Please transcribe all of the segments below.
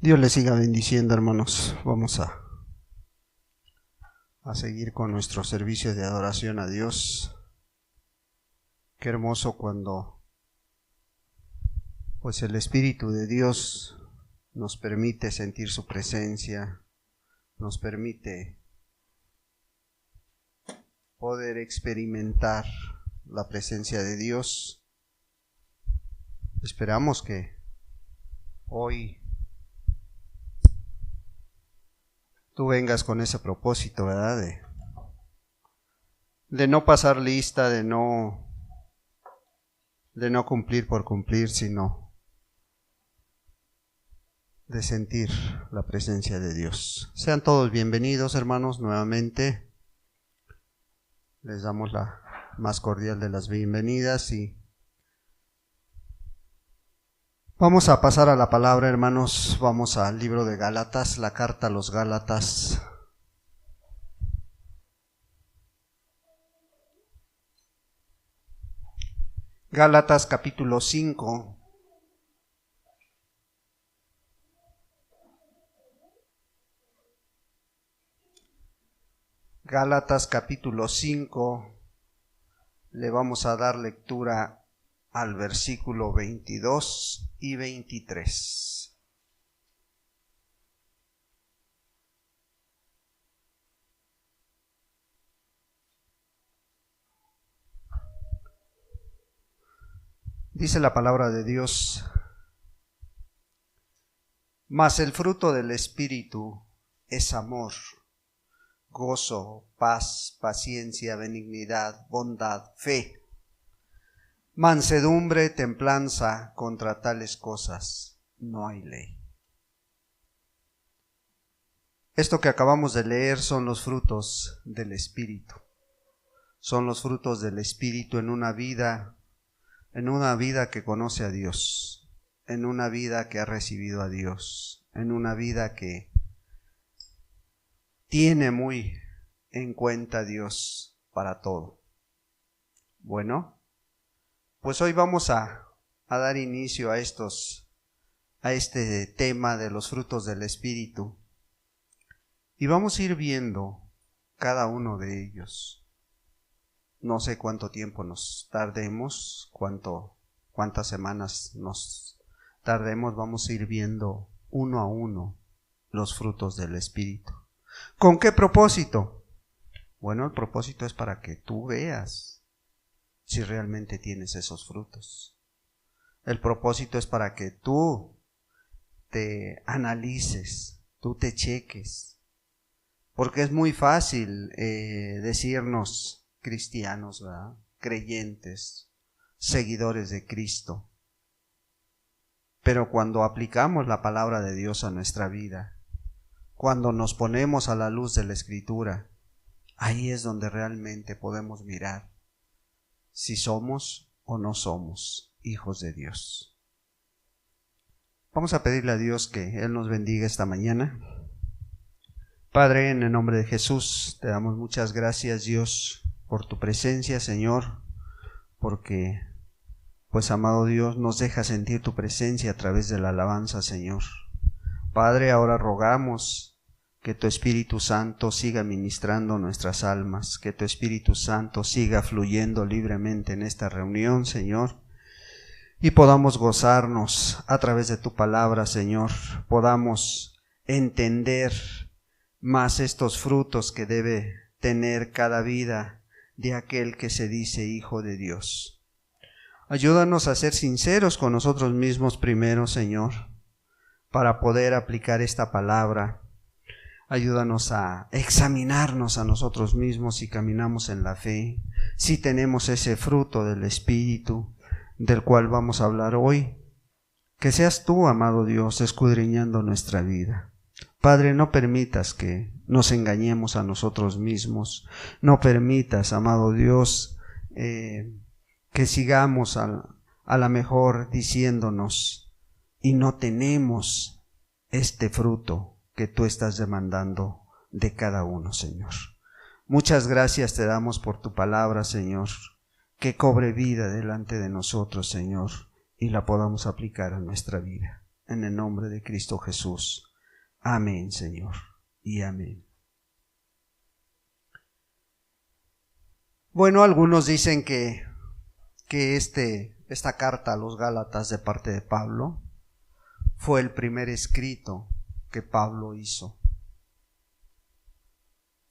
Dios les siga bendiciendo, hermanos. Vamos a seguir con nuestro servicio de adoración a Dios. Qué hermoso cuando pues el Espíritu de Dios nos permite sentir su presencia, nos permite poder experimentar la presencia de Dios. Esperamos que hoy tú vengas con ese propósito, ¿verdad? De no pasar lista, de no cumplir por cumplir, sino de sentir la presencia de Dios. Sean todos bienvenidos, hermanos, nuevamente. Les damos la más cordial de las bienvenidas y vamos a pasar a la palabra, hermanos. Vamos al libro de Gálatas, la carta a los Gálatas. Gálatas capítulo 5. Gálatas capítulo 5. Le vamos a dar lectura al versículo 22 y 23. Dice la palabra de Dios: mas el fruto del Espíritu es amor, gozo, paz, paciencia, benignidad, bondad, fe, mansedumbre, templanza. Contra tales cosas no hay ley. Esto que acabamos de leer son los frutos del Espíritu. Son los frutos del Espíritu en una vida que conoce a Dios, en una vida que ha recibido a Dios, en una vida que tiene muy en cuenta a Dios para todo. Bueno, pues hoy vamos a dar inicio a este tema de los frutos del Espíritu y vamos a ir viendo cada uno de ellos. No sé cuánto tiempo nos tardemos, cuántas semanas nos tardemos. Vamos a ir viendo uno a uno los frutos del Espíritu. ¿Con qué propósito? Bueno, el propósito es para que tú veas si realmente tienes esos frutos. El propósito es para que tú te analices, tú te cheques. Porque es muy fácil decirnos cristianos, ¿verdad? Creyentes, seguidores de Cristo. Pero cuando aplicamos la palabra de Dios a nuestra vida, cuando nos ponemos a la luz de la Escritura, ahí es donde realmente podemos mirar si somos o no somos hijos de Dios. Vamos a pedirle a Dios que Él nos bendiga esta mañana. Padre, en el nombre de Jesús, te damos muchas gracias, Dios, por tu presencia, Señor, porque, pues, amado Dios, nos deja sentir tu presencia a través de la alabanza, Señor. Padre, ahora rogamos que tu Espíritu Santo siga ministrando nuestras almas, que tu Espíritu Santo siga fluyendo libremente en esta reunión, Señor, y podamos gozarnos a través de tu palabra, Señor, podamos entender más estos frutos que debe tener cada vida de aquel que se dice hijo de Dios. Ayúdanos a ser sinceros con nosotros mismos primero, Señor, para poder aplicar esta palabra. Ayúdanos a examinarnos a nosotros mismos si caminamos en la fe, si tenemos ese fruto del Espíritu del cual vamos a hablar hoy. Que seas tú, amado Dios, escudriñando nuestra vida. Padre, no permitas que nos engañemos a nosotros mismos. No permitas, amado Dios, que sigamos a la mejor diciéndonos y no tenemos este fruto que tú estás demandando de cada uno, Señor. Muchas gracias te damos por tu palabra, Señor, que cobre vida delante de nosotros, Señor, y la podamos aplicar a nuestra vida. en el nombre de Cristo Jesús. Amén, Señor, y amén. Bueno, algunos dicen que esta carta a los Gálatas de parte de Pablo fue el primer escrito que Pablo hizo.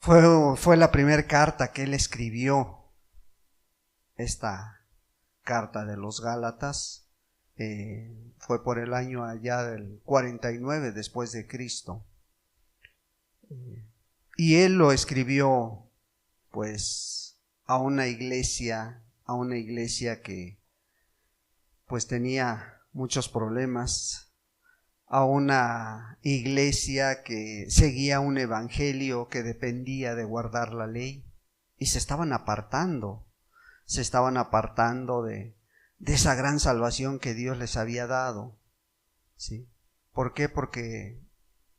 Fue la primera carta que él escribió. Esta carta de los Gálatas fue por el año allá del 49 después de Cristo. Y él lo escribió pues a una iglesia que pues tenía muchos problemas, a una iglesia que seguía un evangelio que dependía de guardar la ley, y se estaban apartando de esa gran salvación que Dios les había dado. ¿Sí? ¿Por qué? Porque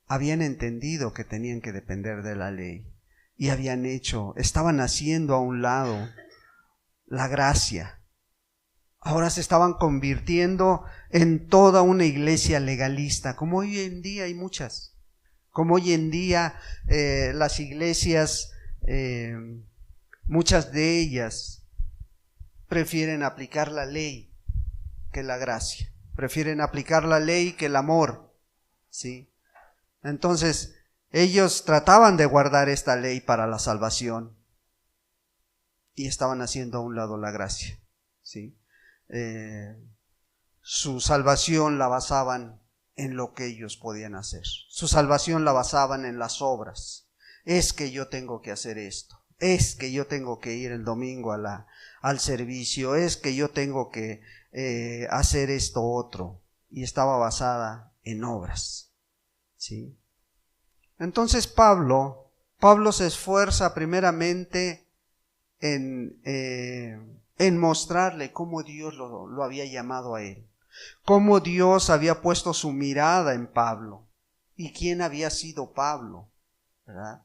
habían entendido que tenían que depender de la ley y estaban haciendo a un lado la gracia. Ahora se estaban convirtiendo en toda una iglesia legalista, como hoy en día hay muchas. Como hoy en día las iglesias, muchas de ellas prefieren aplicar la ley que la gracia. Prefieren aplicar la ley que el amor. ¿Sí? Entonces, ellos trataban de guardar esta ley para la salvación y estaban haciendo a un lado la gracia. ¿Sí? Su salvación la basaban en lo que ellos podían hacer. Su salvación la basaban en las obras. Es que yo tengo que hacer esto. Es que yo tengo que ir el domingo al servicio. Es que yo tengo que hacer esto otro. Y estaba basada en obras. ¿Sí? Entonces Pablo se esfuerza primeramente en mostrarle cómo Dios lo había llamado a él, cómo Dios había puesto su mirada en Pablo y quién había sido Pablo, ¿verdad?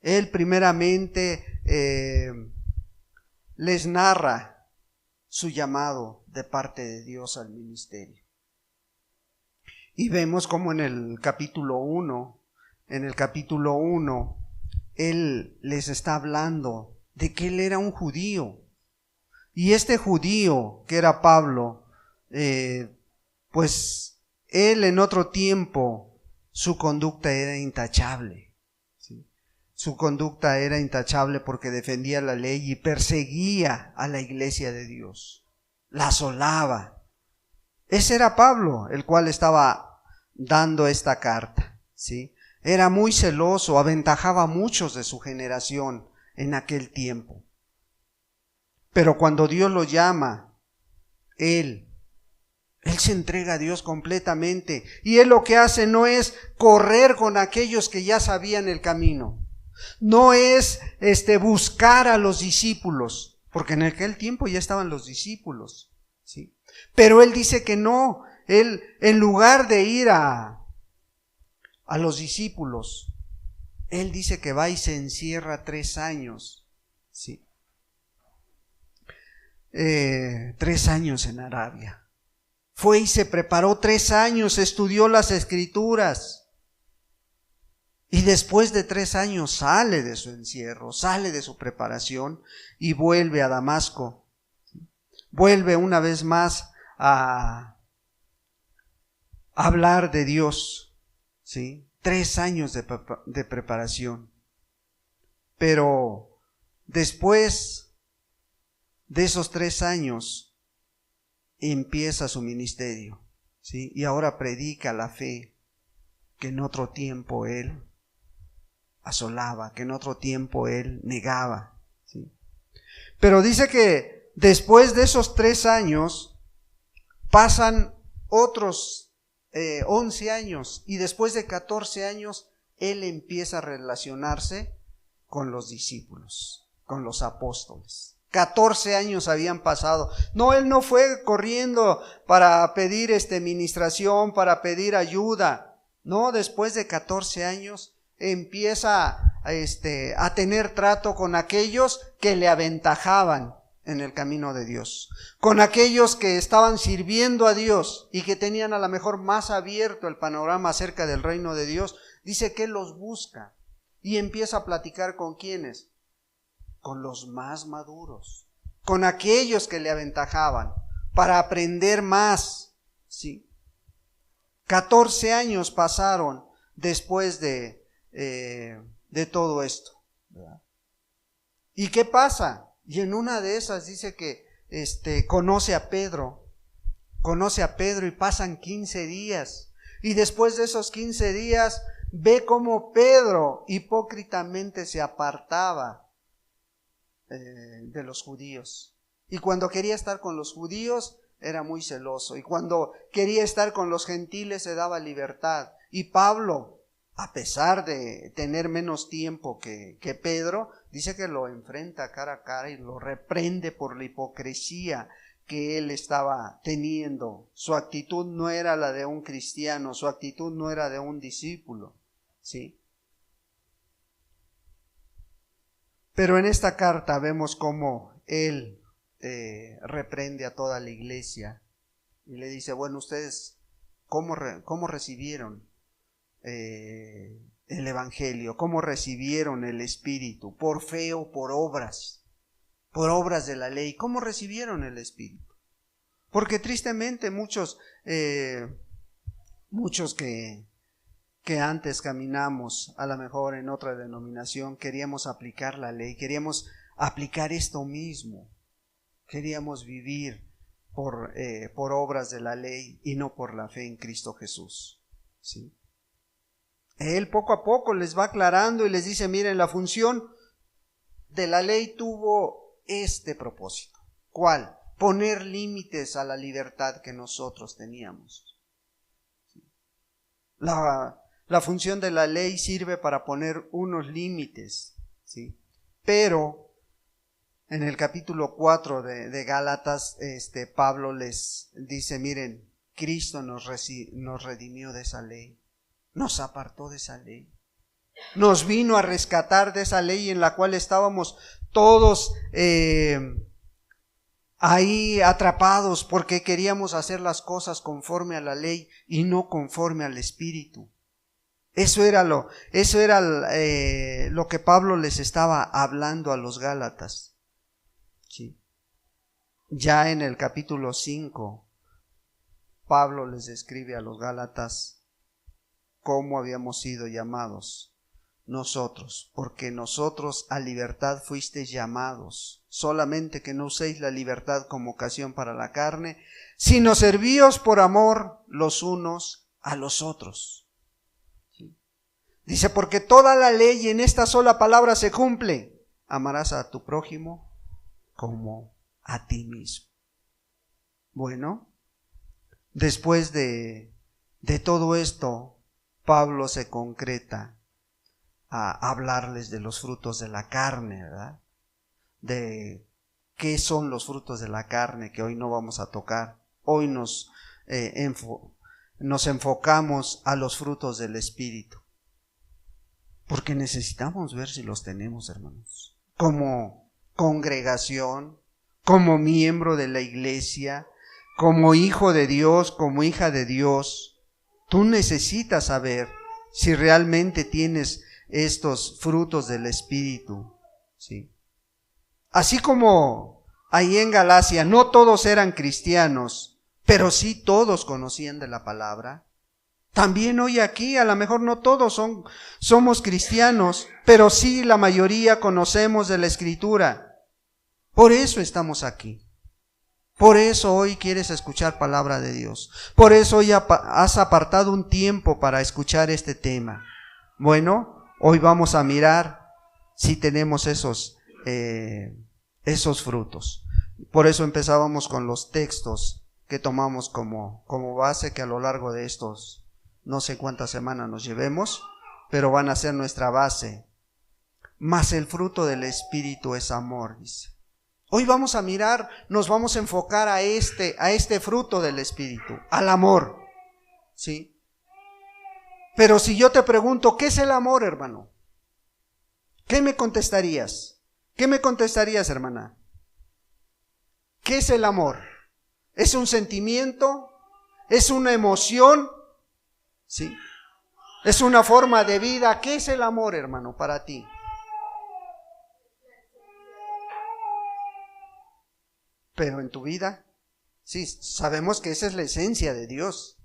Él primeramente les narra su llamado de parte de Dios al ministerio. Y vemos como en el capítulo 1, él les está hablando de que él era un judío. Y este judío, que era Pablo, pues él en otro tiempo, su conducta era intachable. ¿Sí? Su conducta era intachable porque defendía la ley y perseguía a la iglesia de Dios. La asolaba. Ese era Pablo, el cual estaba dando esta carta. ¿Sí? Era muy celoso, aventajaba a muchos de su generación en aquel tiempo. Pero cuando Dios lo llama, él se entrega a Dios completamente. Y él lo que hace no es correr con aquellos que ya sabían el camino. No es buscar a los discípulos, porque en aquel tiempo ya estaban los discípulos. ¿Sí? Pero él dice que no. Él, en lugar de ir a los discípulos, él dice que va y se encierra 3 años. ¿Sí? 3 años en Arabia. Fue y se preparó 3 años, estudió las Escrituras. Y después de 3 años sale de su encierro, sale de su preparación y vuelve a Damasco. Vuelve una vez más a hablar de Dios. ¿Sí? 3 años de preparación. Pero después de esos 3 años empieza su ministerio, ¿sí? Y ahora predica la fe que en otro tiempo él asolaba, que en otro tiempo él negaba, ¿sí? Pero dice que después de esos 3 años pasan otros 11 años y después de 14 años él empieza a relacionarse con los discípulos, con los apóstoles. 14 años habían pasado. No, él no fue corriendo para pedir ministración, para pedir ayuda. No, después de 14 años empieza a tener trato con aquellos que le aventajaban en el camino de Dios, con aquellos que estaban sirviendo a Dios y que tenían a lo mejor más abierto el panorama acerca del reino de Dios. Dice que Él los busca y empieza a platicar con ¿quiénes? Con los más maduros, con aquellos que le aventajaban para aprender más. Sí. 14 años pasaron después de todo esto, ¿verdad? ¿Y qué pasa? Y en una de esas dice que conoce a Pedro y pasan 15 días. Y después de esos 15 días ve cómo Pedro hipócritamente se apartaba de los judíos. Y cuando quería estar con los judíos era muy celoso. Y cuando quería estar con los gentiles se daba libertad. Y Pablo, a pesar de tener menos tiempo que Pedro, dice que lo enfrenta cara a cara y lo reprende por la hipocresía que él estaba teniendo. Su actitud no era la de un cristiano, su actitud no era de un discípulo, ¿sí? Pero en esta carta vemos cómo él reprende a toda la iglesia y le dice, bueno, ustedes, ¿cómo recibieron el evangelio? ¿Cómo recibieron el Espíritu? ¿Por fe o por obras? Por obras de la ley. ¿Cómo recibieron el Espíritu? Porque tristemente muchos que antes caminamos a lo mejor en otra denominación queríamos aplicar la ley, queríamos aplicar esto mismo, queríamos vivir por obras de la ley y no por la fe en Cristo Jesús, ¿sí? Él poco a poco les va aclarando y les dice, miren, la función de la ley tuvo este propósito. ¿Cuál? Poner límites a la libertad que nosotros teníamos. La función de la ley sirve para poner unos límites, ¿sí? Pero en el capítulo 4 de Gálatas, Pablo les dice, miren, Cristo nos redimió de esa ley. Nos apartó de esa ley. Nos vino a rescatar de esa ley en la cual estábamos todos ahí atrapados porque queríamos hacer las cosas conforme a la ley y no conforme al Espíritu. Eso era lo que Pablo les estaba hablando a los Gálatas. Sí. Ya en el capítulo 5, Pablo les describe a los Gálatas cómo habíamos sido llamados nosotros, porque nosotros a libertad fuisteis llamados, solamente que no uséis la libertad como ocasión para la carne, sino servíos por amor los unos a los otros. ¿Sí? Dice, porque toda la ley en esta sola palabra se cumple, amarás a tu prójimo como a ti mismo. Bueno, después de todo esto, Pablo se concreta a hablarles de los frutos de la carne, ¿verdad? De qué son los frutos de la carne que hoy no vamos a tocar. Hoy nos enfocamos a los frutos del Espíritu. Porque necesitamos ver si los tenemos, hermanos. Como congregación, como miembro de la iglesia, como hijo de Dios, como hija de Dios. Tú necesitas saber si realmente tienes estos frutos del Espíritu, ¿sí? Así como ahí en Galacia no todos eran cristianos, pero sí todos conocían de la palabra. También hoy aquí a lo mejor no todos somos cristianos, pero sí la mayoría conocemos de la Escritura. Por eso estamos aquí. Por eso hoy quieres escuchar palabra de Dios. Por eso hoy has apartado un tiempo para escuchar este tema. Bueno, hoy vamos a mirar si tenemos esos frutos. Por eso empezábamos con los textos que tomamos como base, que a lo largo de estos no sé cuántas semanas nos llevemos, pero van a ser nuestra base. Mas el fruto del Espíritu es amor, dice. Hoy vamos a mirar, nos vamos a enfocar a este fruto del Espíritu, al amor, ¿sí? Pero si yo te pregunto, ¿qué es el amor, hermano? ¿Qué me contestarías? ¿Qué me contestarías, hermana? ¿Qué es el amor? ¿Es un sentimiento? ¿Es una emoción? ¿Sí? ¿Es una forma de vida? ¿Qué es el amor, hermano, para ti? Pero en tu vida, sí, sabemos que esa es la esencia de Dios,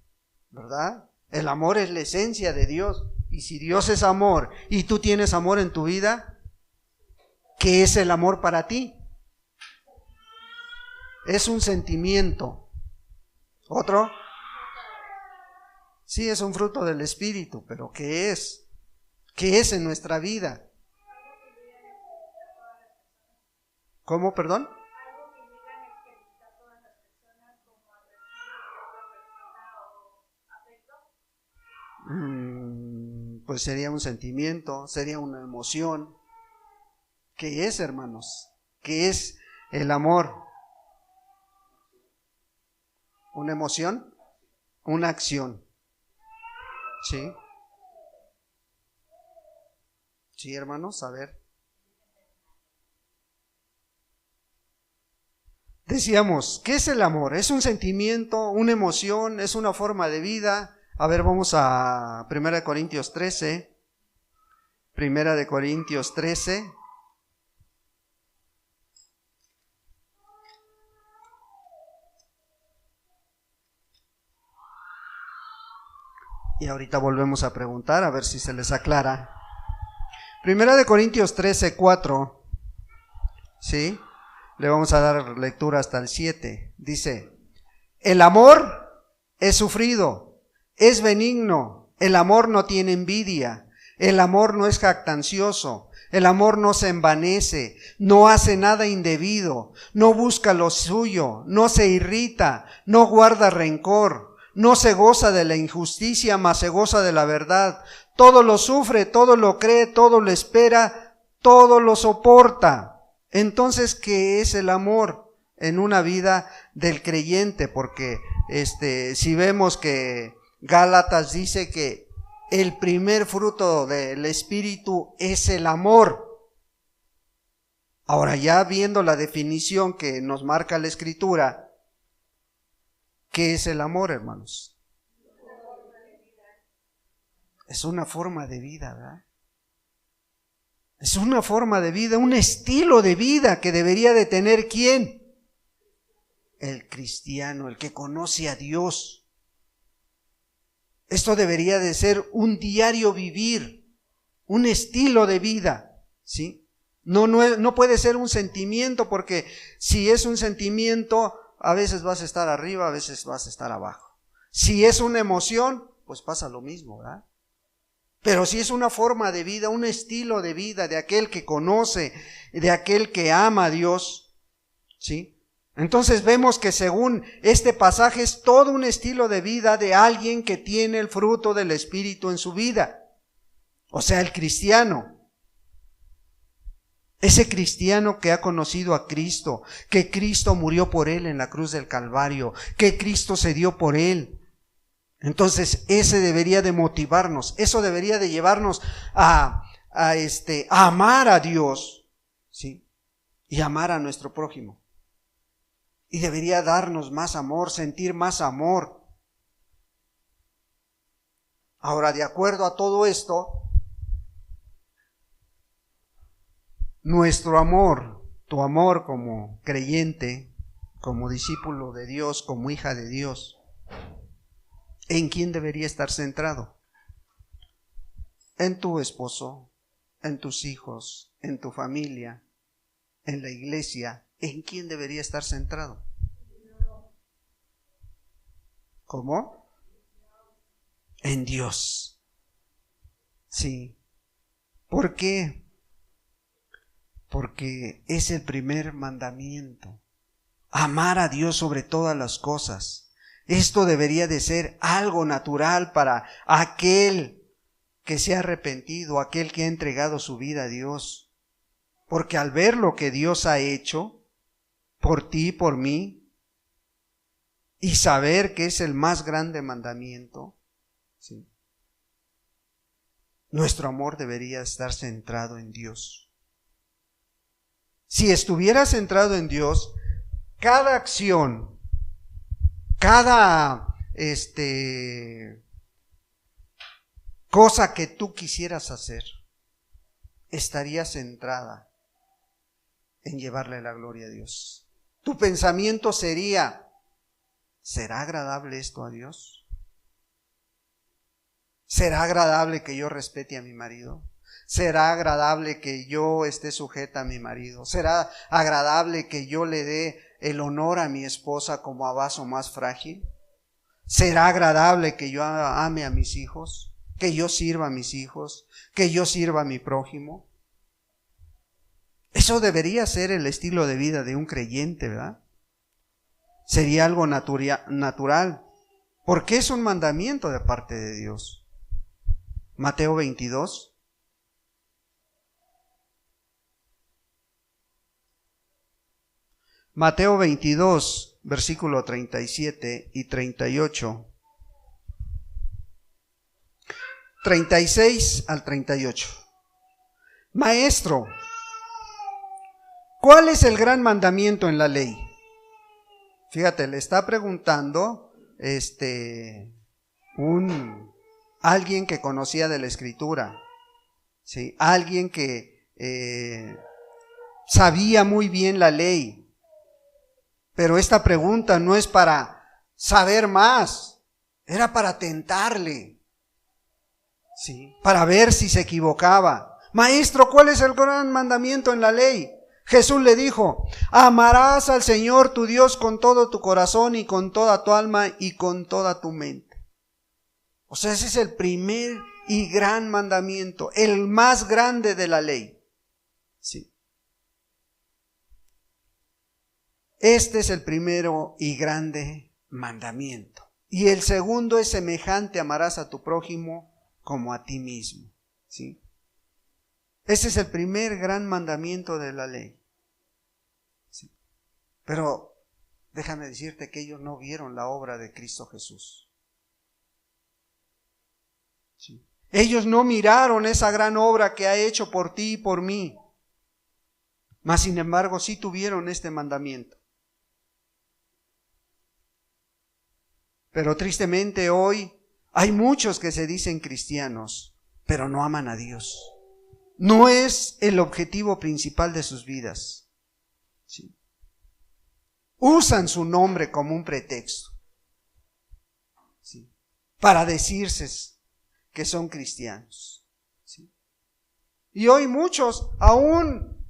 ¿verdad? El amor es la esencia de Dios. Y si Dios es amor y tú tienes amor en tu vida, ¿qué es el amor para ti? Es un sentimiento. ¿Otro? Sí, es un fruto del Espíritu, pero ¿qué es? ¿Qué es en nuestra vida? ¿Cómo, perdón? Pues sería un sentimiento, sería una emoción. ¿Qué es, hermanos? ¿Qué es el amor? ¿Una emoción? Una acción. ¿Sí? Sí, hermanos, a ver. Decíamos, ¿qué es el amor? ¿Es un sentimiento, una emoción, es una forma de vida? A ver, vamos a 1 Corintios 13. 1 Corintios 13. Y ahorita volvemos a preguntar, a ver si se les aclara. 1 Corintios 13, 4. ¿Sí? Le vamos a dar lectura hasta el 7. Dice, el amor es sufrido, es benigno, el amor no tiene envidia, el amor no es jactancioso, el amor no se envanece, no hace nada indebido, no busca lo suyo, no se irrita, no guarda rencor, no se goza de la injusticia, mas se goza de la verdad. Todo lo sufre, todo lo cree, todo lo espera, todo lo soporta. Entonces, ¿qué es el amor en una vida del creyente? Porque si vemos que Gálatas dice que el primer fruto del Espíritu es el amor. Ahora, ya viendo la definición que nos marca la Escritura, ¿qué es el amor, hermanos? Es una forma de vida, ¿verdad? Es una forma de vida, un estilo de vida que debería de tener ¿quién? El cristiano, el que conoce a Dios. Esto debería de ser un diario vivir, un estilo de vida, ¿sí? No puede ser un sentimiento, porque si es un sentimiento, a veces vas a estar arriba, a veces vas a estar abajo. Si es una emoción, pues pasa lo mismo, ¿verdad? Pero si es una forma de vida, un estilo de vida de aquel que conoce, de aquel que ama a Dios, ¿sí? Entonces vemos que según este pasaje es todo un estilo de vida de alguien que tiene el fruto del Espíritu en su vida. O sea, el cristiano. Ese cristiano que ha conocido a Cristo, que Cristo murió por él en la cruz del Calvario, que Cristo se dio por él. Entonces, ese debería de motivarnos, eso debería de llevarnos a amar a Dios, ¿sí? Y amar a nuestro prójimo. Y debería darnos más amor, sentir más amor. Ahora, de acuerdo a todo esto, nuestro amor, tu amor como creyente, como discípulo de Dios, como hija de Dios, ¿en quién debería estar centrado? En tu esposo, en tus hijos, en tu familia, en la iglesia. ¿En quién debería estar centrado? ¿Cómo? En Dios. Sí. ¿Por qué? Porque es el primer mandamiento. Amar a Dios sobre todas las cosas. Esto debería de ser algo natural para aquel que se ha arrepentido, aquel que ha entregado su vida a Dios. Porque al ver lo que Dios ha hecho por ti, por mí, y saber que es el más grande mandamiento, ¿sí? Nuestro amor debería estar centrado en Dios. Si estuviera centrado en Dios, cada acción, cada cosa que tú quisieras hacer, estaría centrada en llevarle la gloria a Dios. Tu pensamiento sería: ¿será agradable esto a Dios? ¿Será agradable que yo respete a mi marido? ¿Será agradable que yo esté sujeta a mi marido? ¿Será agradable que yo le dé el honor a mi esposa como a vaso más frágil? ¿Será agradable que yo ame a mis hijos? ¿Que yo sirva a mis hijos? ¿Que yo sirva a mi prójimo? Eso debería ser el estilo de vida de un creyente, ¿verdad? Sería algo natural, porque es un mandamiento de parte de Dios. Mateo 22. Mateo 22, versículo 37 y 38. 36 al 38. Maestro, ¿cuál es el gran mandamiento en la ley? Fíjate, le está preguntando alguien que conocía de la Escritura, ¿sí? Alguien que sabía muy bien la ley. Pero esta pregunta no es para saber más, era para tentarle, ¿sí? Para ver si se equivocaba. Maestro, ¿cuál es el gran mandamiento en la ley? Jesús le dijo: amarás al Señor tu Dios con todo tu corazón y con toda tu alma y con toda tu mente. O sea, ese es el primer y gran mandamiento, el más grande de la ley. Sí. Este es el primero y grande mandamiento. Y el segundo es semejante: amarás a tu prójimo como a ti mismo. ¿Sí? Ese es el primer gran mandamiento de la ley. ¿Sí? Pero déjame decirte que ellos no vieron la obra de Cristo Jesús. ¿Sí? Ellos no miraron esa gran obra que ha hecho por ti y por mí. Mas sin embargo sí tuvieron este mandamiento. Pero tristemente hoy hay muchos que se dicen cristianos, pero no aman a Dios. No es el objetivo principal de sus vidas. ¿Sí? Usan su nombre como un pretexto, ¿sí?, para decirse que son cristianos. ¿Sí? Y hoy muchos, aún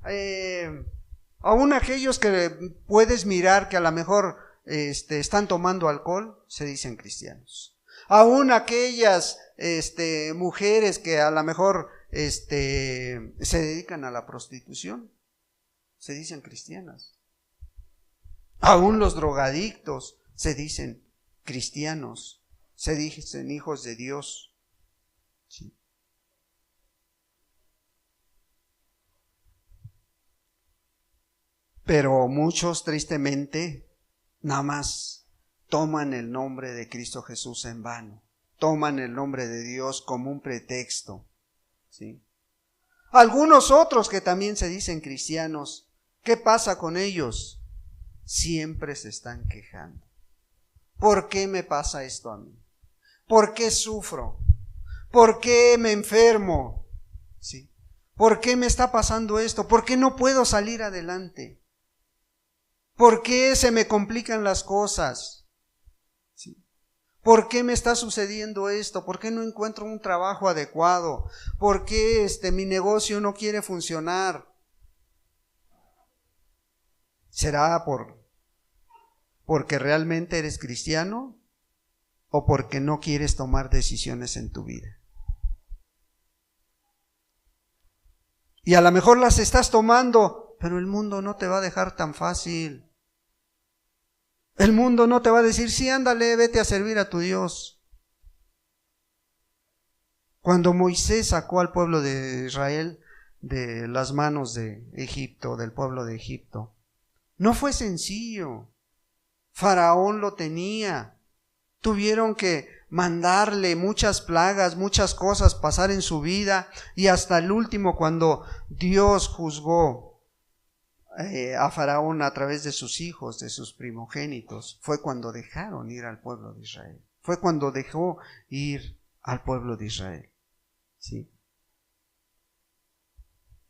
aquellos que puedes mirar que a lo mejor están tomando alcohol, se dicen cristianos. Aún aquellas mujeres que a lo mejor se dedican a la prostitución, se dicen cristianas. Aún los drogadictos se dicen cristianos, se dicen hijos de Dios. ¿Sí? Pero muchos tristemente nada más toman el nombre de Cristo Jesús en vano. Toman el nombre de Dios como un pretexto. ¿Sí? Algunos otros que también se dicen cristianos, ¿qué pasa con ellos? Siempre se están quejando. ¿Por qué me pasa esto a mí? ¿Por qué sufro? ¿Por qué me enfermo? ¿Sí? ¿Por qué me está pasando esto? ¿Por qué no puedo salir adelante? ¿Por qué se me complican las cosas? ¿Sí? ¿Por qué me está sucediendo esto? ¿Por qué no encuentro un trabajo adecuado? ¿Por qué mi negocio no quiere funcionar? ¿Será porque realmente eres cristiano o porque no quieres tomar decisiones en tu vida? Y a lo mejor las estás tomando, pero el mundo no te va a dejar tan fácil. El mundo no te va a decir: sí, ándale, vete a servir a tu Dios. Cuando Moisés sacó al pueblo de Israel de las manos de Egipto, del pueblo de Egipto, no fue sencillo. Faraón lo tenía. Tuvieron que mandarle muchas plagas, muchas cosas pasar en su vida, y hasta el último, cuando Dios juzgó a Faraón a través de sus hijos, de sus primogénitos, fue cuando dejaron ir al pueblo de Israel. Fue cuando dejó ir al pueblo de Israel. ¿Sí?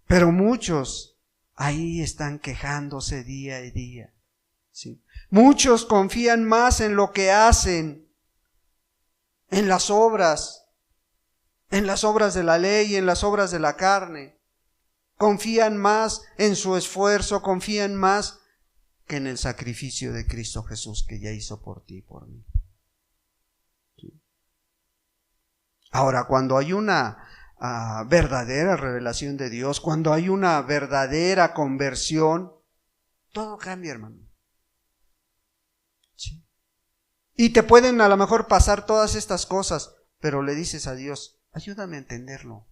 Pero muchos ahí están quejándose día y día. ¿Sí? Muchos confían más en lo que hacen, en las obras de la ley, en las obras de la carne. Confían más en su esfuerzo, confían más que en el sacrificio de Cristo Jesús que ya hizo por ti y por mí. ¿Sí? Ahora, cuando hay una verdadera revelación de Dios, cuando hay una verdadera conversión, todo cambia, hermano. ¿Sí? Y te pueden a lo mejor pasar todas estas cosas, pero le dices a Dios, ayúdame a entenderlo.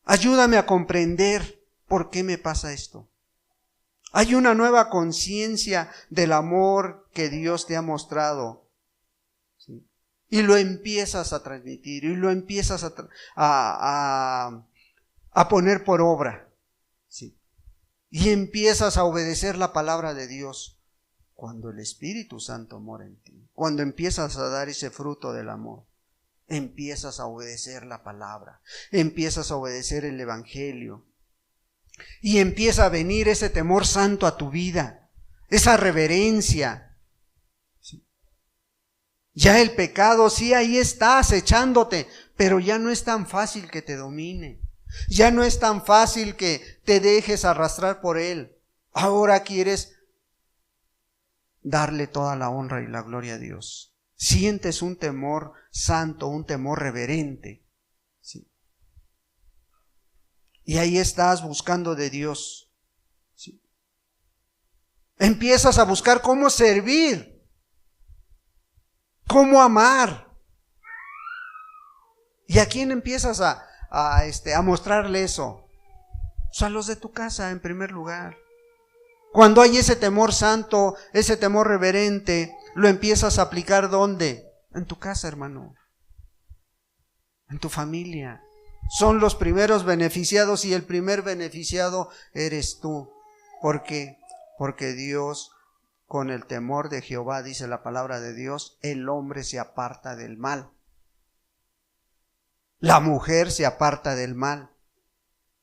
Ayúdame a comprender por qué me pasa esto. Hay una nueva conciencia del amor que Dios te ha mostrado. ¿Sí? Y lo empiezas a transmitir y lo empiezas a poner por obra. ¿Sí? Y empiezas a obedecer la palabra de Dios cuando el Espíritu Santo mora en ti. Cuando empiezas a dar ese fruto del amor. Empiezas a obedecer la palabra, empiezas a obedecer el evangelio y empieza a venir ese temor santo a tu vida, esa reverencia. ¿Sí? Ya el pecado, sí, ahí está acechándote, pero ya no es tan fácil que te domine, ya no es tan fácil que te dejes arrastrar por él. Ahora quieres darle toda la honra y la gloria a Dios. Sientes un temor santo, un temor reverente. ¿Sí? Y ahí estás buscando de Dios. ¿Sí? Empiezas a buscar cómo servir, cómo amar. ¿Y a quién empiezas a mostrarle eso? Pues a los de tu casa en primer lugar. Cuando hay ese temor santo, ese temor reverente, lo empiezas a aplicar ¿dónde? En tu casa, hermano. En tu familia. Son los primeros beneficiados y el primer beneficiado eres tú. ¿Por qué? Porque Dios, con el temor de Jehová, dice la palabra de Dios, el hombre se aparta del mal. La mujer se aparta del mal.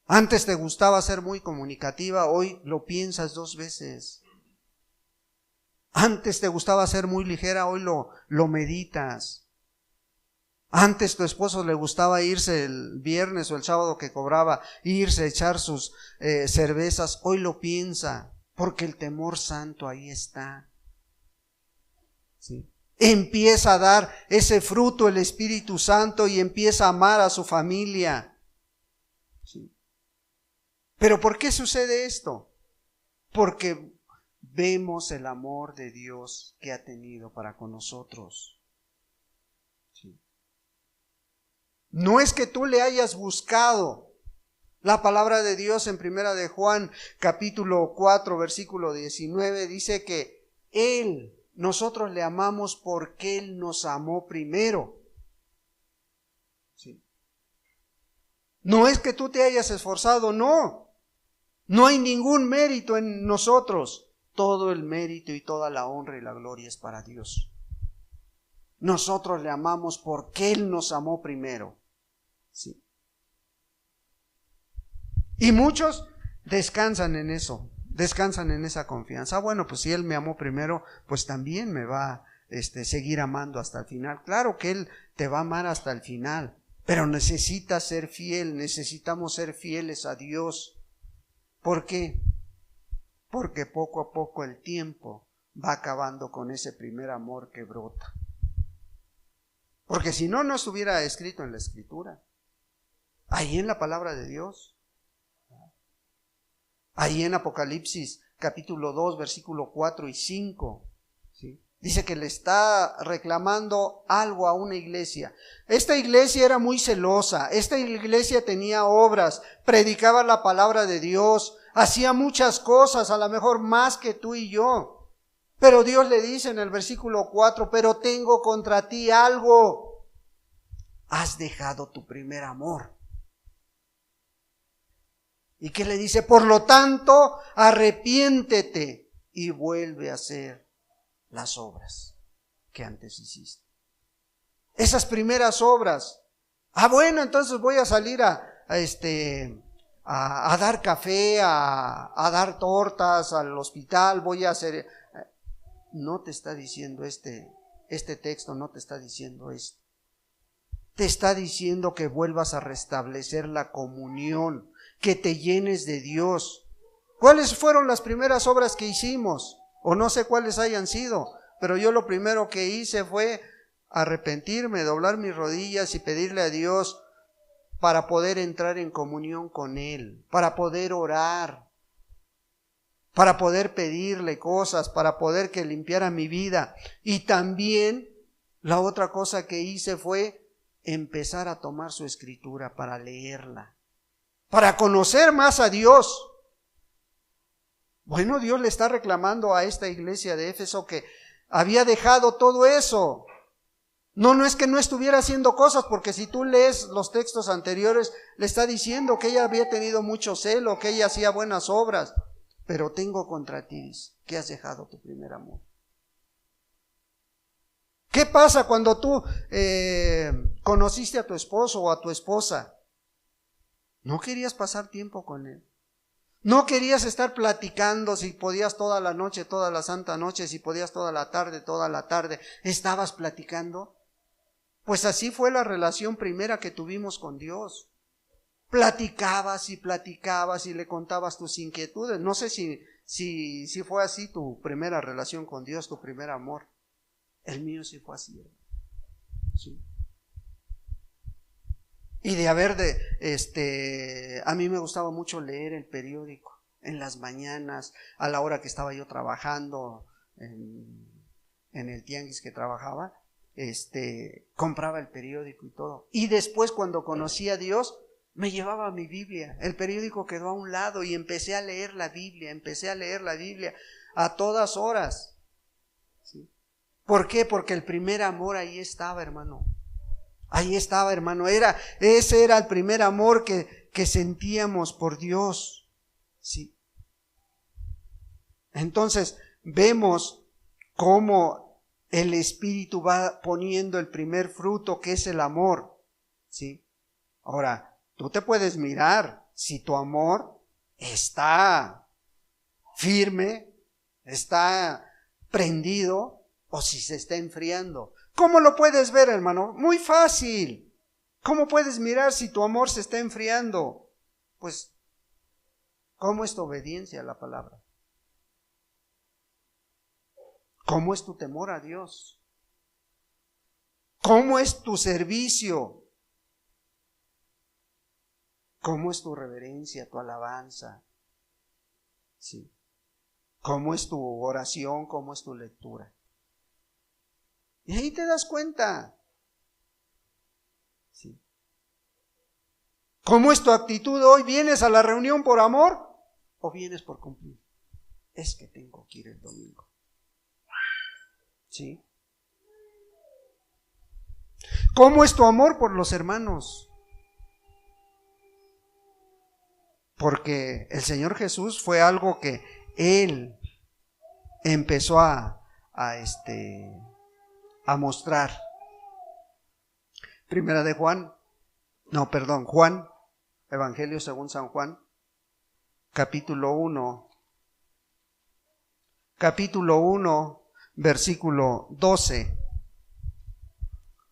Antes te gustaba ser muy comunicativa, hoy lo piensas 2 veces. Antes te gustaba ser muy ligera, hoy lo meditas. Antes tu esposo le gustaba irse el viernes o el sábado que cobraba, irse a echar sus cervezas, hoy lo piensa, porque el temor santo ahí está. ¿Sí? Empieza a dar ese fruto el Espíritu Santo y empieza a amar a su familia. ¿Sí? ¿Pero por qué sucede esto? Porque vemos el amor de Dios que ha tenido para con nosotros. ¿Sí? No es que tú le hayas buscado. La palabra de Dios en Primera de Juan, capítulo 4, versículo 19, dice que nosotros le amamos porque Él nos amó primero. ¿Sí? No es que tú te hayas esforzado, no. No hay ningún mérito en nosotros. Todo el mérito y toda la honra y la gloria es para Dios. Nosotros le amamos porque Él nos amó primero. Sí. Y muchos descansan en eso, descansan en esa confianza. Bueno, pues si Él me amó primero, pues también me va a seguir amando hasta el final. Claro que Él te va a amar hasta el final, pero necesitas ser fiel, necesitamos ser fieles a Dios. ¿Por qué? Porque poco a poco el tiempo va acabando con ese primer amor que brota. Porque si no, no estuviera escrito en la Escritura. Ahí en la palabra de Dios. Ahí en Apocalipsis, capítulo 2, versículo 4 y 5. ¿Sí? Dice que le está reclamando algo a una iglesia. Esta iglesia era muy celosa. Esta iglesia tenía obras, predicaba la palabra de Dios, hacía muchas cosas, a lo mejor más que tú y yo. Pero Dios le dice en el versículo 4, pero tengo contra ti algo. Has dejado tu primer amor. ¿Y qué le dice? Por lo tanto, arrepiéntete y vuelve a hacer las obras que antes hiciste. Esas primeras obras. Bueno, entonces voy a salir a dar café, a dar tortas al hospital, voy a hacer... No te está diciendo este texto, no te está diciendo esto. Te está diciendo que vuelvas a restablecer la comunión, que te llenes de Dios. ¿Cuáles fueron las primeras obras que hicimos? O no sé cuáles hayan sido, pero yo lo primero que hice fue arrepentirme, doblar mis rodillas y pedirle a Dios para poder entrar en comunión con Él, para poder orar, para poder pedirle cosas, para poder que limpiara mi vida. Y también la otra cosa que hice fue empezar a tomar su escritura para leerla, para conocer más a Dios. Bueno, Dios le está reclamando a esta iglesia de Éfeso que había dejado todo eso. No es que no estuviera haciendo cosas, porque si tú lees los textos anteriores, le está diciendo que ella había tenido mucho celo, que ella hacía buenas obras. Pero tengo contra ti que has dejado tu primer amor. ¿Qué pasa cuando tú conociste a tu esposo o a tu esposa? ¿No querías pasar tiempo con él? ¿No querías estar platicando si podías toda la noche, toda la santa noche, si podías toda la tarde? ¿Estabas platicando? Pues así fue la relación primera que tuvimos con Dios. Platicabas y le contabas tus inquietudes. No sé si fue así tu primera relación con Dios, tu primer amor. El mío sí fue así. Sí. Y a mí me gustaba mucho leer el periódico en las mañanas, a la hora que estaba yo trabajando en el tianguis que trabajaba, compraba el periódico y todo. Y después, cuando conocí a Dios, me llevaba mi Biblia. El periódico quedó a un lado y empecé a leer la Biblia a todas horas. ¿Sí? ¿Por qué? Porque el primer amor ahí estaba, hermano. Ahí estaba, hermano. Ese era el primer amor que sentíamos por Dios. Sí. Entonces, vemos cómo el Espíritu va poniendo el primer fruto, que es el amor. ¿Sí? Ahora, tú te puedes mirar si tu amor está firme, está prendido, o si se está enfriando. ¿Cómo lo puedes ver, hermano? Muy fácil. ¿Cómo puedes mirar si tu amor se está enfriando? Pues, ¿cómo es tu obediencia a la palabra? ¿Cómo es tu temor a Dios? ¿Cómo es tu servicio? ¿Cómo es tu reverencia, tu alabanza? Sí. ¿Cómo es tu oración? ¿Cómo es tu lectura? Y ahí te das cuenta. Sí. ¿Cómo es tu actitud hoy? ¿Vienes a la reunión por amor o vienes por cumplir? Es que tengo que ir el domingo. ¿Sí? ¿Cómo es tu amor por los hermanos? Porque el Señor Jesús fue algo que Él empezó a mostrar. Juan, Evangelio según San Juan, capítulo 1, versículo 12.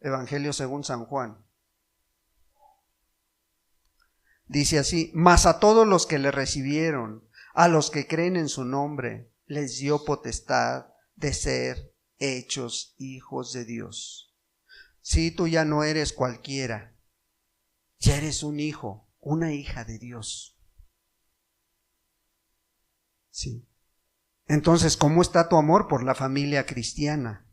Evangelio según San Juan. Dice así: mas a todos los que le recibieron, a los que creen en su nombre, les dio potestad de ser hechos hijos de Dios. Si tú ya no eres cualquiera, ya eres un hijo, una hija de Dios. Sí. Entonces, ¿cómo está tu amor por la familia cristiana?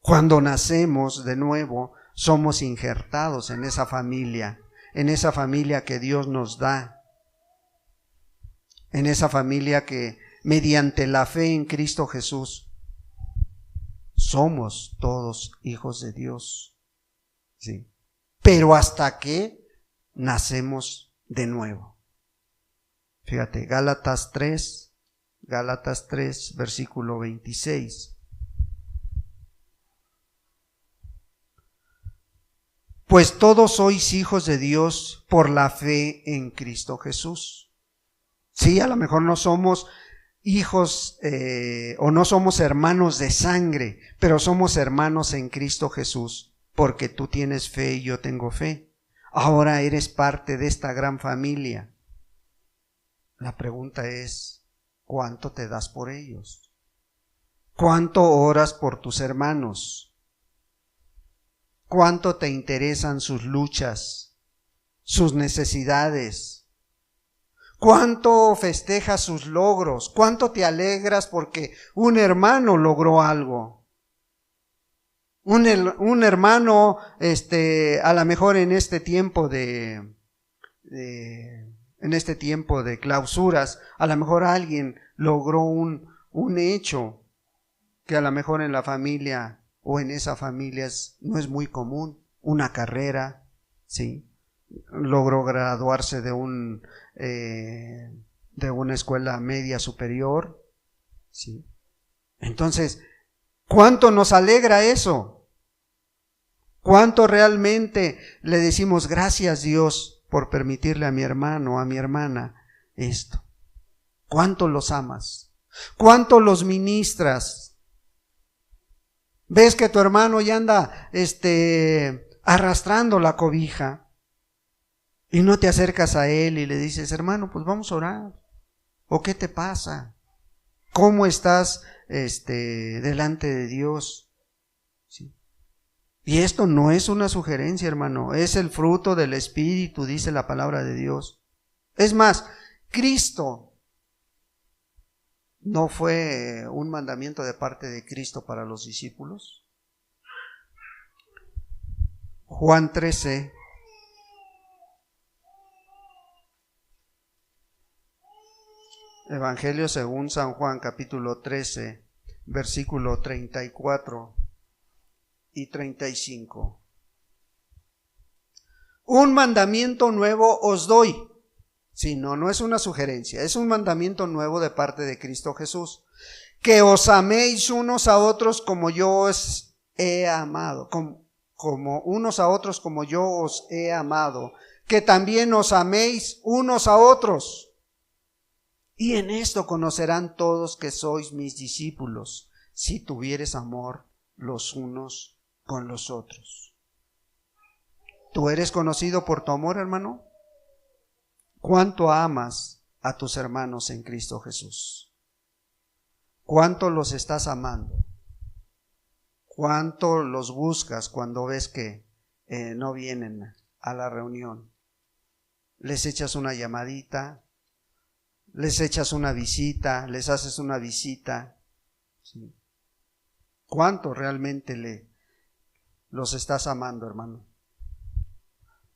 Cuando nacemos de nuevo, somos injertados en esa familia que Dios nos da, en esa familia que mediante la fe en Cristo Jesús somos todos hijos de Dios. Sí. Pero hasta que nacemos de nuevo. Fíjate, Gálatas 3, versículo 26. Pues todos sois hijos de Dios por la fe en Cristo Jesús. Sí, a lo mejor no somos hijos o no somos hermanos de sangre, pero somos hermanos en Cristo Jesús, porque tú tienes fe y yo tengo fe. Ahora eres parte de esta gran familia. La pregunta es, ¿cuánto te das por ellos? ¿Cuánto oras por tus hermanos? ¿Cuánto te interesan sus luchas, sus necesidades? ¿Cuánto festejas sus logros? ¿Cuánto te alegras porque un hermano logró algo? Un hermano, a lo mejor en este tiempo de clausuras, a lo mejor alguien logró un hecho que a lo mejor en la familia o en esa familia no es muy común, una carrera, ¿sí? Logró graduarse de una escuela media superior, ¿sí? Entonces, ¿cuánto nos alegra eso? ¿Cuánto realmente le decimos gracias Dios por permitirle a mi hermano, a mi hermana esto? ¿Cuánto los amas? ¿Cuánto los ministras? ¿Ves que tu hermano ya anda arrastrando la cobija y no te acercas a él y le dices, hermano, pues vamos a orar? ¿O qué te pasa? ¿Cómo estás delante de Dios? ¿Sí? Y esto no es una sugerencia, hermano, es el fruto del Espíritu, dice la palabra de Dios. Es más, Cristo, ¿no fue un mandamiento de parte de Cristo para los discípulos? Juan 13. Evangelio según San Juan, capítulo 13, versículo 34 y 35. Un mandamiento nuevo os doy. Sí, no es una sugerencia, es un mandamiento nuevo de parte de Cristo Jesús. Que os améis unos a otros como yo os he amado, como unos a otros como yo os he amado. Que también os améis unos a otros. Y en esto conocerán todos que sois mis discípulos, si tuvieres amor los unos con los otros. ¿Tú eres conocido por tu amor, hermano? ¿Cuánto amas a tus hermanos en Cristo Jesús? ¿Cuánto los estás amando? ¿Cuánto los buscas cuando ves que no vienen a la reunión? ¿Les echas una llamadita? ¿Les echas una visita? ¿Les haces una visita? ¿Sí? ¿Cuánto realmente los estás amando, hermano?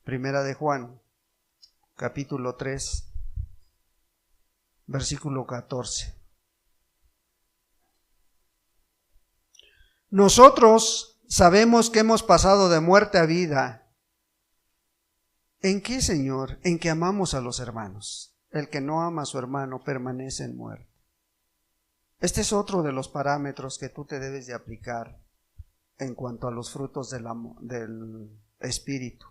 Primera de Juan, capítulo 3, versículo 14. Nosotros sabemos que hemos pasado de muerte a vida. ¿En qué, Señor? En que amamos a los hermanos. El que no ama a su hermano permanece en muerte. Este es otro de los parámetros que tú te debes de aplicar en cuanto a los frutos del Espíritu.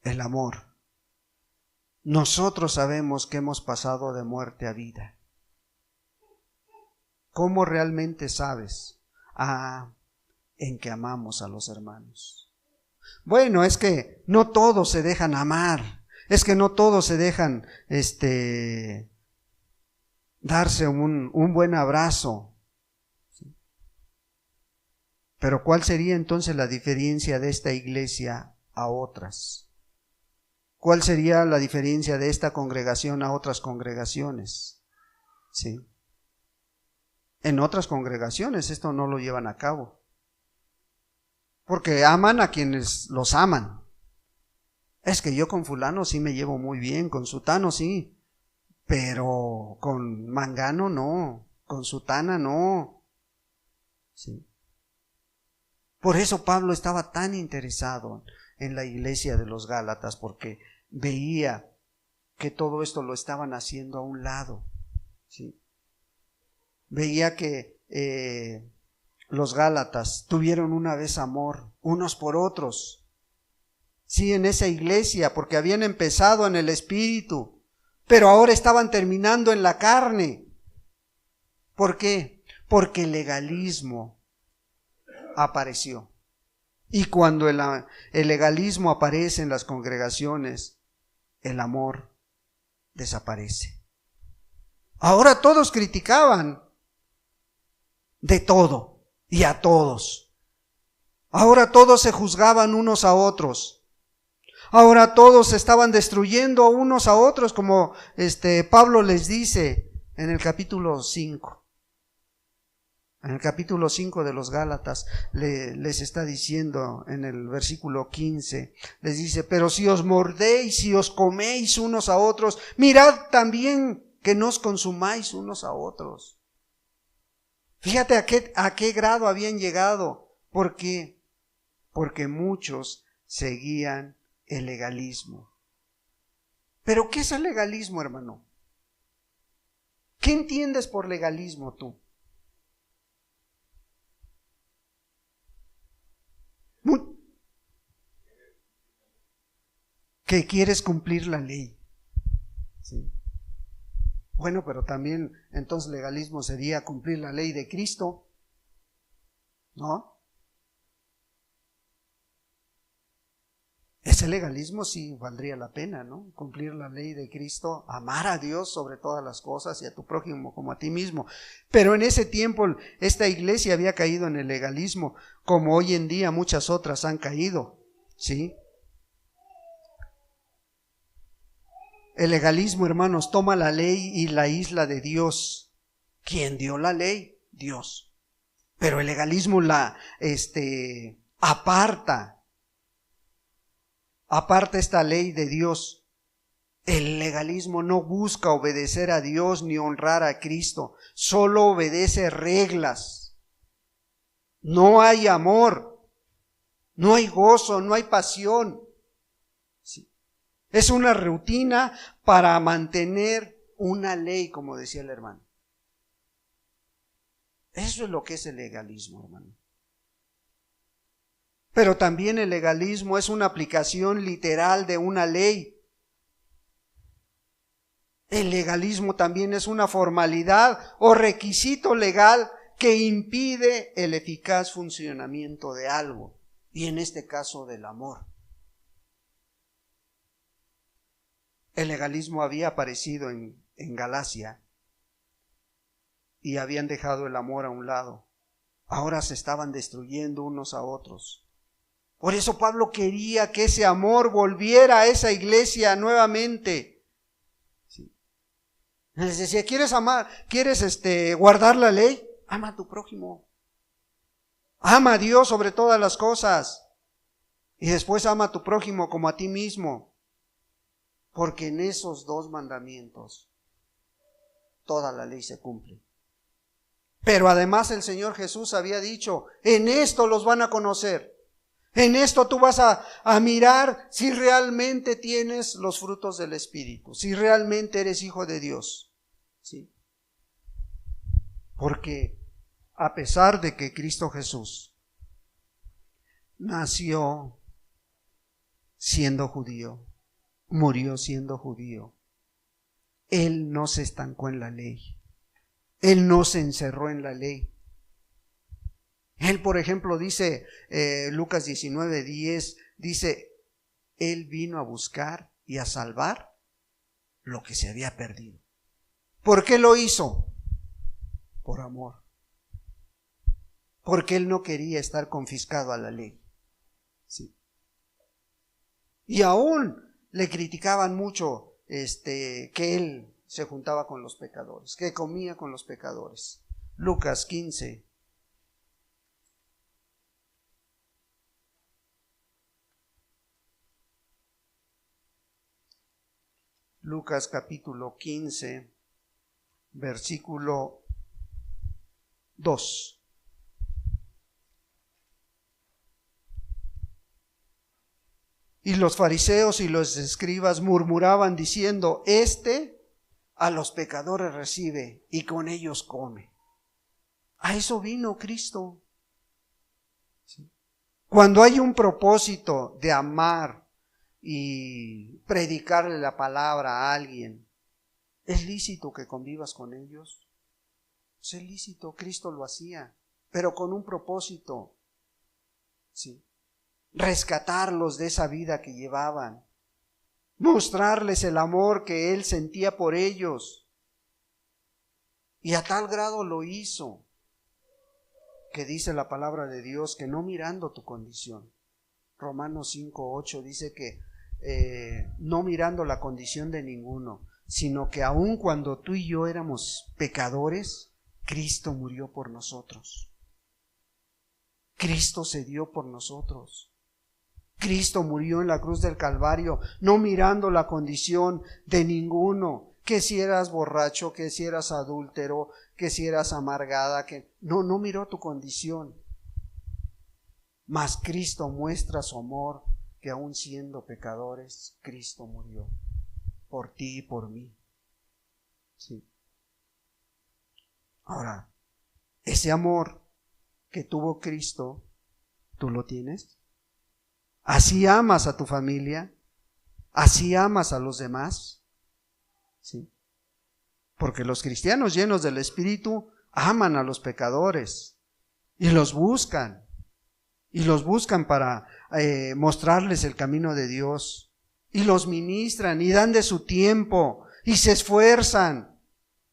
El amor. Nosotros sabemos que hemos pasado de muerte a vida. ¿Cómo realmente sabes? En que amamos a los hermanos. Bueno, es que no todos se dejan amar. Es que no todos se dejan darse un buen abrazo. Pero ¿cuál sería entonces la diferencia de esta iglesia a otras? ¿Cuál sería la diferencia de esta congregación a otras congregaciones? ¿Sí? En otras congregaciones esto no lo llevan a cabo, porque aman a quienes los aman. Es que yo con fulano sí me llevo muy bien, con sutano sí, pero con mangano no, con sutana no. ¿Sí? Por eso Pablo estaba tan interesado en la iglesia de los Gálatas, porque veía que todo esto lo estaban haciendo a un lado, ¿sí? Veía que los Gálatas tuvieron una vez amor unos por otros, sí, en esa iglesia, porque habían empezado en el espíritu, pero ahora estaban terminando en la carne. ¿Por qué? Porque el legalismo apareció. Y cuando el legalismo aparece en las congregaciones, el amor desaparece. Ahora todos criticaban de todo y a todos. Ahora todos se juzgaban unos a otros. Ahora todos se estaban destruyendo unos a otros, como Pablo les dice en el capítulo 5. En el capítulo 5 de los Gálatas les está diciendo en el versículo 15, les dice: pero si os mordéis, si os coméis unos a otros, mirad también que no os consumáis unos a otros. Fíjate a qué grado habían llegado. ¿Por qué? Porque muchos seguían el legalismo. ¿Pero qué es el legalismo, hermano? ¿Qué entiendes por legalismo tú? Que quieres cumplir la ley, ¿sí? Bueno, pero también entonces legalismo sería cumplir la ley de Cristo, ¿no? Ese legalismo sí valdría la pena, ¿no? Cumplir la ley de Cristo, amar a Dios sobre todas las cosas y a tu prójimo como a ti mismo. Pero en ese tiempo esta iglesia había caído en el legalismo, como hoy en día muchas otras han caído, ¿sí? El legalismo, hermanos, toma la ley y la aísla de Dios. ¿Quién dio la ley? Dios. Pero el legalismo la aparta esta ley de Dios. El legalismo no busca obedecer a Dios ni honrar a Cristo, solo obedece reglas. No hay amor, no hay gozo, no hay pasión. Sí. Es una rutina para mantener una ley, como decía el hermano. Eso es lo que es el legalismo, hermano. Pero también el legalismo es una aplicación literal de una ley. El legalismo también es una formalidad o requisito legal que impide el eficaz funcionamiento de algo, y en este caso del amor. El legalismo había aparecido en Galacia y habían dejado el amor a un lado. Ahora se estaban destruyendo unos a otros. Por eso Pablo quería que ese amor volviera a esa iglesia nuevamente. Sí. Les decía: ¿quieres amar? ¿Quieres guardar la ley? Ama a tu prójimo. Ama a Dios sobre todas las cosas. Y después ama a tu prójimo como a ti mismo. Porque en esos dos mandamientos toda la ley se cumple. Pero además el Señor Jesús había dicho: en esto los van a conocer. En esto tú vas a mirar si realmente tienes los frutos del Espíritu, si realmente eres hijo de Dios. ¿Sí? Porque a pesar de que Cristo Jesús nació siendo judío, murió siendo judío, Él no se estancó en la ley. Él no se encerró en la ley. Él, por ejemplo, dice, Lucas 19:10, dice: Él vino a buscar y a salvar lo que se había perdido. ¿Por qué lo hizo? Por amor. Porque Él no quería estar confiscado a la ley. Sí. Y aún le criticaban mucho que Él se juntaba con los pecadores, que comía con los pecadores. Lucas 15. Lucas capítulo 15, versículo 2. Y los fariseos y los escribas murmuraban diciendo: Este a los pecadores recibe y con ellos come. A eso vino Cristo. Cuando hay un propósito de amar y predicarle la palabra a alguien, ¿es lícito que convivas con ellos? Es lícito, Cristo lo hacía, pero con un propósito, ¿sí? Rescatarlos de esa vida que llevaban, mostrarles el amor que Él sentía por ellos. Y a tal grado lo hizo, que dice la palabra de Dios que no mirando tu condición. Romanos 5:8 dice que no mirando la condición de ninguno, sino que aun cuando tú y yo éramos pecadores, Cristo murió por nosotros. Cristo se dio por nosotros. Cristo murió en la cruz del Calvario, no mirando la condición de ninguno, que si eras borracho, que si eras adúltero, que si eras amargada, que no miró tu condición. Mas Cristo muestra su amor, que aun siendo pecadores, Cristo murió por ti y por mí. Sí. Ahora, ese amor que tuvo Cristo, ¿tú lo tienes? ¿Así amas a tu familia? ¿Así amas a los demás? Sí. Porque los cristianos llenos del Espíritu aman a los pecadores y los buscan. Y los buscan para mostrarles el camino de Dios. Y los ministran y dan de su tiempo y se esfuerzan.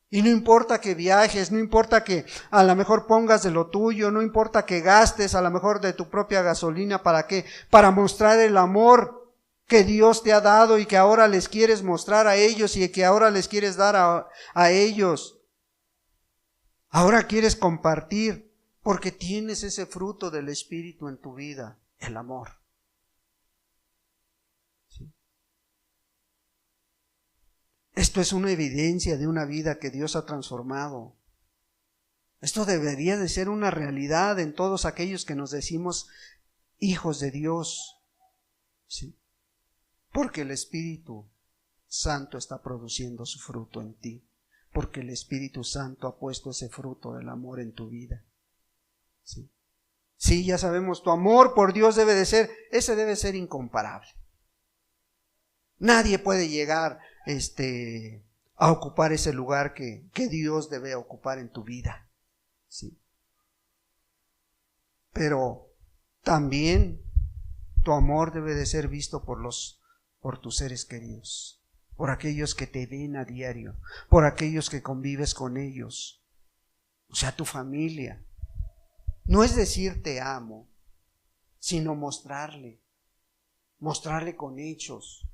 Y no importa que viajes, no importa que a lo mejor pongas de lo tuyo, no importa que gastes a lo mejor de tu propia gasolina, ¿para qué? Para mostrar el amor que Dios te ha dado y que ahora les quieres mostrar a ellos y que ahora les quieres dar a ellos. Ahora quieres compartir porque tienes ese fruto del Espíritu en tu vida, el amor. ¿Sí? Esto es una evidencia de una vida que Dios ha transformado. Esto debería de ser una realidad en todos aquellos que nos decimos hijos de Dios. ¿Sí? Porque el Espíritu Santo está produciendo su fruto en ti. Porque el Espíritu Santo ha puesto ese fruto del amor en tu vida. ¿Sí? Sí, ya sabemos, tu amor por Dios ese debe ser incomparable. Nadie puede llegar a ocupar ese lugar que Dios debe ocupar en tu vida. ¿Sí? Pero también tu amor debe de ser visto por tus seres queridos, por aquellos que te ven a diario, por aquellos que convives con ellos, o sea, tu familia. No es decir te amo, sino mostrarle con hechos,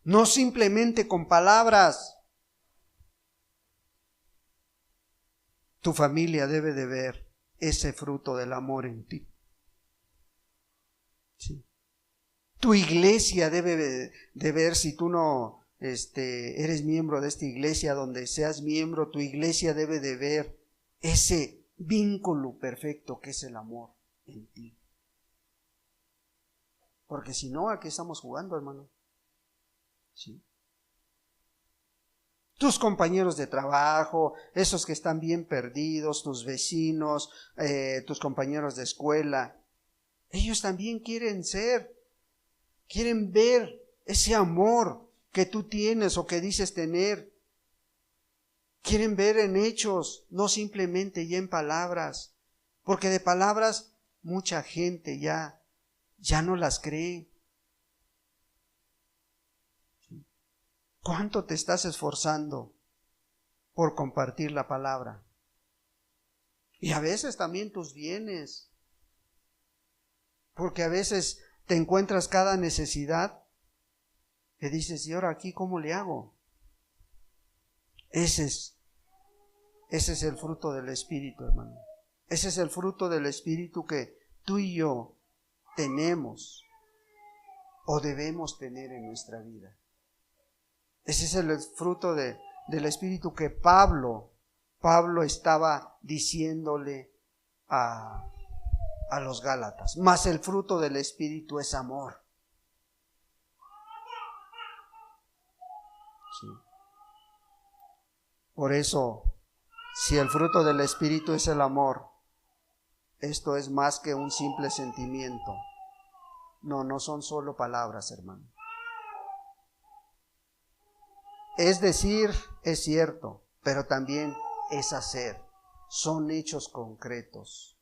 no simplemente con palabras. Tu familia debe de ver ese fruto del amor en ti. Sí. Tu iglesia debe de ver, si tú no eres miembro de esta iglesia, donde seas miembro, tu iglesia debe de ver ese vínculo perfecto que es el amor en ti. Porque si no, ¿a qué estamos jugando, hermano? ¿Sí? Tus compañeros de trabajo, esos que están bien perdidos, tus vecinos, tus compañeros de escuela, ellos también quieren ver ese amor que tú tienes o que dices tener. Quieren ver en hechos, no simplemente ya en palabras, porque de palabras mucha gente ya no las cree. ¿Cuánto te estás esforzando por compartir la palabra? Y a veces también tus bienes, porque a veces te encuentras cada necesidad que dices, ¿y ahora aquí cómo le hago? Ese es el fruto del Espíritu, hermano. Ese es el fruto del Espíritu que tú y yo tenemos o debemos tener en nuestra vida. Ese es el fruto del Espíritu que Pablo estaba diciéndole a los Gálatas. Mas el fruto del Espíritu es amor. Por eso, si el fruto del Espíritu es el amor, esto es más que un simple sentimiento. No son solo palabras, hermano. Es decir, es cierto, pero también es hacer. Son hechos concretos.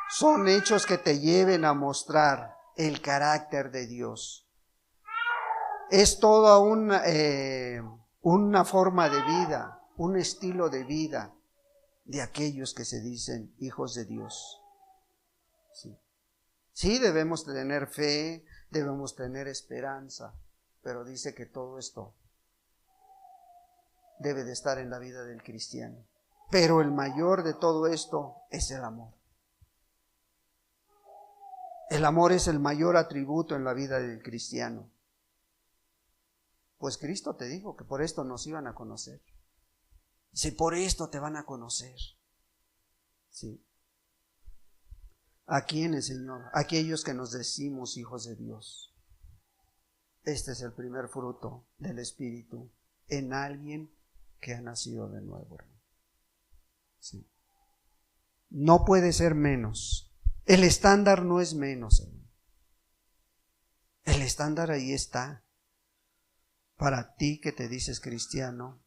Son hechos que te lleven a mostrar el carácter de Dios. Es toda una forma de vida, un estilo de vida de aquellos que se dicen hijos de Dios. Sí, debemos tener fe, debemos tener esperanza, pero dice que todo esto debe de estar en la vida del cristiano. Pero el mayor de todo esto es el amor. El amor es el mayor atributo en la vida del cristiano. Pues Cristo te dijo que por esto nos iban a conocer. Dice, por esto te van a conocer. Sí. ¿A quiénes, Señor? Aquellos que nos decimos hijos de Dios. Este es el primer fruto del Espíritu en alguien que ha nacido de nuevo, hermano. Sí. No puede ser menos. El estándar no es menos, hermano. El estándar ahí está. Para ti que te dices cristiano,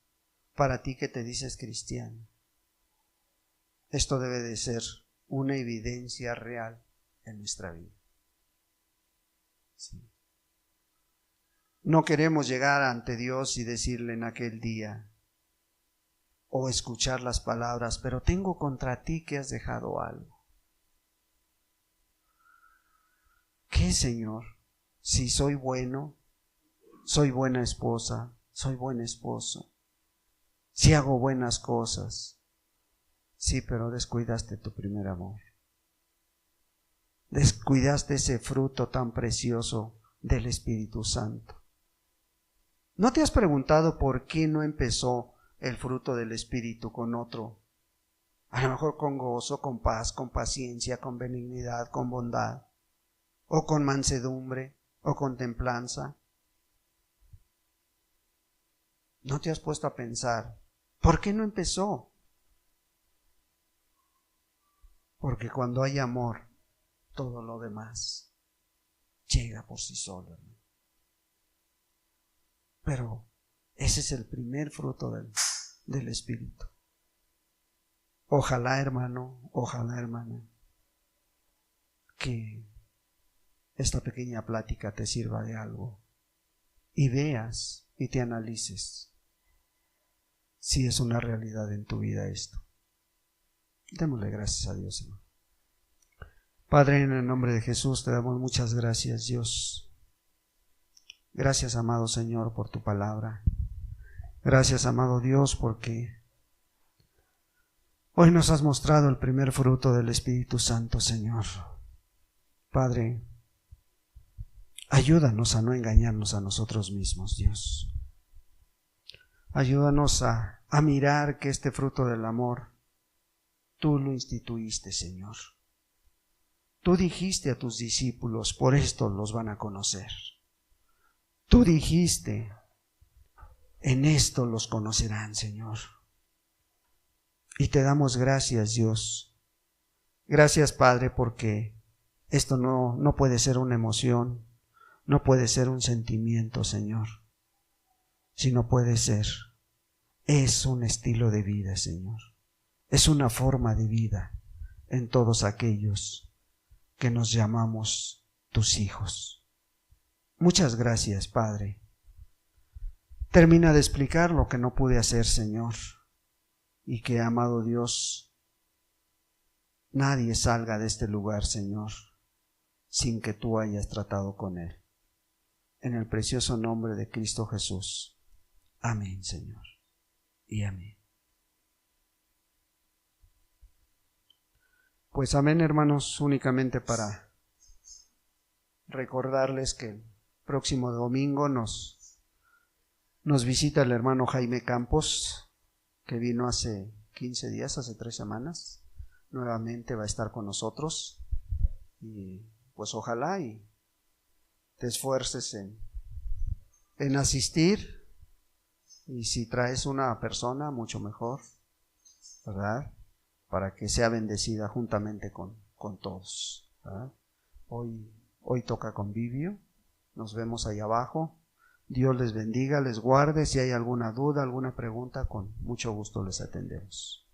para ti que te dices cristiano. Esto debe de ser una evidencia real en nuestra vida. Sí. No queremos llegar ante Dios y decirle en aquel día, o escuchar las palabras, pero tengo contra ti que has dejado algo. ¿Qué, Señor? Si soy bueno, soy buena esposa, soy buen esposo, si hago buenas cosas. Sí, pero descuidaste tu primer amor. Descuidaste ese fruto tan precioso del Espíritu Santo. ¿No te has preguntado por qué no empezó el fruto del Espíritu con otro? A lo mejor con gozo, con paz, con paciencia, con benignidad, con bondad, o con mansedumbre, o con templanza. ¿No te has puesto a pensar por qué no empezó? Porque cuando hay amor, todo lo demás llega por sí solo, hermano. Pero ese es el primer fruto del Espíritu. Ojalá, hermano, ojalá, hermana, que esta pequeña plática te sirva de algo y veas y te analices si es una realidad en tu vida esto. Démosle gracias a Dios, hermano. Padre, en el nombre de Jesús te damos muchas gracias, Dios. Gracias, amado Señor, por tu palabra. Gracias, amado Dios, porque hoy nos has mostrado el primer fruto del Espíritu Santo, Señor. Padre, ayúdanos a no engañarnos a nosotros mismos, Dios. Ayúdanos a mirar que este fruto del amor, tú lo instituiste, Señor. Tú dijiste a tus discípulos, por esto los van a conocer. Tú dijiste, en esto los conocerán, Señor. Y te damos gracias, Dios. Gracias, Padre, porque esto no puede ser una emoción, no puede ser un sentimiento, Señor, sino puede ser, es un estilo de vida, Señor. Es una forma de vida en todos aquellos que nos llamamos tus hijos. Muchas gracias, Padre. Termina de explicar lo que no pude hacer, Señor, y que, amado Dios, nadie salga de este lugar, Señor, sin que tú hayas tratado con él. En el precioso nombre de Cristo Jesús. Amén, Señor, y amén. Pues amén, hermanos, únicamente para recordarles que el próximo domingo nos visita el hermano Jaime Campos, que vino hace 15 días, hace 3 semanas. Nuevamente va a estar con nosotros y pues ojalá y te esfuerces en asistir, Y si traes una persona, mucho mejor, ¿verdad? Para que sea bendecida juntamente con todos, ¿verdad? Hoy toca convivio. Nos vemos ahí abajo. Dios les bendiga, les guarde. Si hay alguna duda, alguna pregunta, con mucho gusto les atendemos.